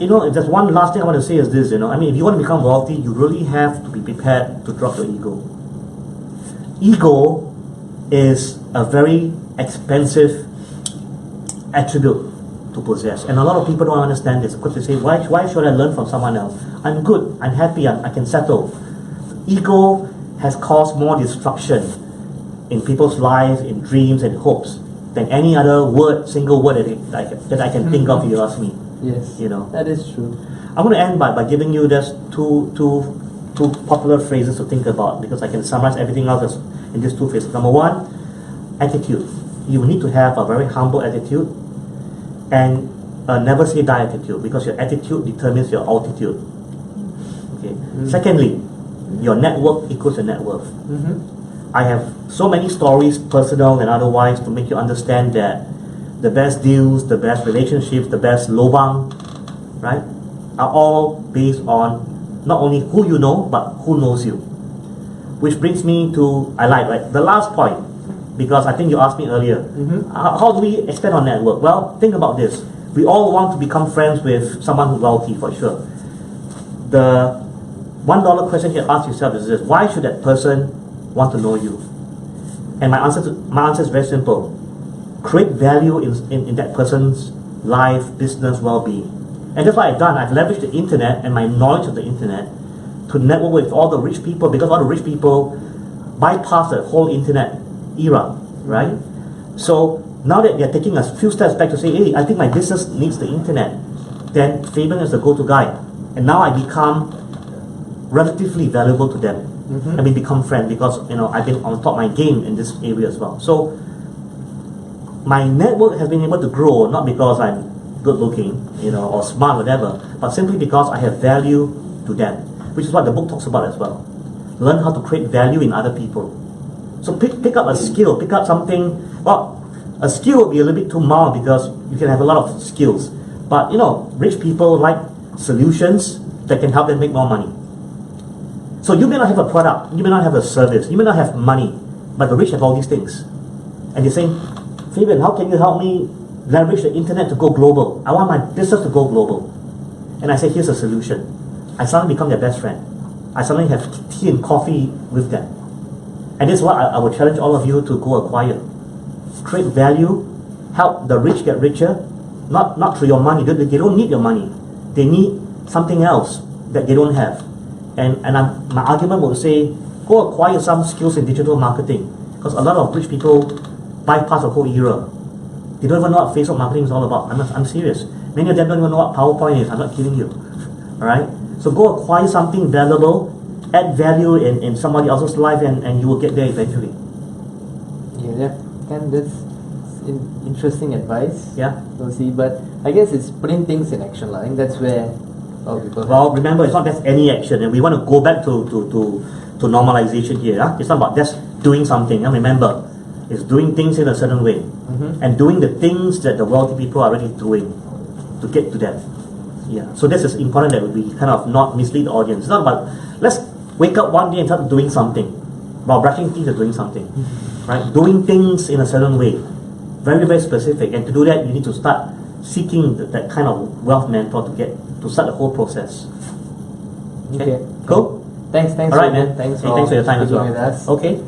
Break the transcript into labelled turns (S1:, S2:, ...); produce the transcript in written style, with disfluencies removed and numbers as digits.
S1: if there's one last thing I want to say is this, I mean, if you want to become wealthy, you really have to be prepared to drop your ego. Ego is a very expensive attribute to possess, and a lot of people don't understand this because they say, why should I learn from someone else? I'm good, I'm happy, I can settle. Ego has caused more destruction in people's lives, in dreams and hopes than any other single word that I can think of if you ask me.
S2: Yes, that is true.
S1: I'm going to end by giving you just two popular phrases to think about, because I can summarize everything else in these two phrases. Number one, attitude. You need to have a very humble attitude and a never say die attitude, because your attitude determines your altitude. Okay. Secondly, your network equals your net worth. I have so many stories, personal and otherwise, to make you understand that the best deals, the best relationships, the best lobang, right, are all based on not only who you know, but who knows you. Which brings me to, the last point, because I think you asked me earlier, how do we expand our network? Well, think about this. We all want to become friends with someone who's wealthy, for sure. The $1 question you ask yourself is this: why should that person want to know you? And my answer is very simple. Create value in that person's life, business, well-being. And that's what I've done. I've leveraged the internet and my knowledge of the internet to network with all the rich people, because all the rich people bypass the whole internet era, right? So now that they're taking a few steps back to say, hey, I think my business needs the internet, then Fabian is the go-to guy. And now I become relatively valuable to them. And we become friends because I've been on top of my game in this area as well. So my network has been able to grow, not because I'm good looking, or smart, whatever, but simply because I have value to them, which is what the book talks about as well. Learn how to create value in other people. So pick up a skill, pick up something. Well, a skill will be a little bit too mild because you can have a lot of skills. But rich people like solutions that can help them make more money. So you may not have a product, you may not have a service, you may not have money, but the rich have all these things. And you're saying, Fabian, how can you help me leverage the internet to go global? I want my business to go global. And I say, here's a solution. I suddenly become their best friend. I suddenly have tea and coffee with them. And this is what I would challenge all of you to go acquire. Create value, help the rich get richer, not through your money. They don't need your money. They need something else that they don't have. And my argument would say, go acquire some skills in digital marketing, because a lot of rich people bypass the whole era. They don't even know what Facebook marketing is all about. I'm serious. Many of them don't even know what PowerPoint is. I'm not kidding you. Alright? So go acquire something valuable, add value in somebody else's life, and you will get there eventually.
S2: Yeah, and that's interesting advice.
S1: Yeah.
S2: So see, but I guess it's putting things in action. I think that's where people.
S1: Well, remember, it's not just any action, and we want to go back to normalization here. It's not about just doing something. Remember, it's doing things in a certain way, and doing the things that the wealthy people are already doing to get to that. Yeah. So this is important that we kind of not mislead the audience. It's not about let's wake up one day and start doing something. While brushing teeth or doing something, right? Doing things in a certain way, very, very specific. And to do that, you need to start seeking that kind of wealth mentor to start the whole process.
S2: Okay.
S1: Cool?
S2: Thanks.
S1: All right, man.
S2: Thanks
S1: for your time as well.
S2: with us.
S1: Okay.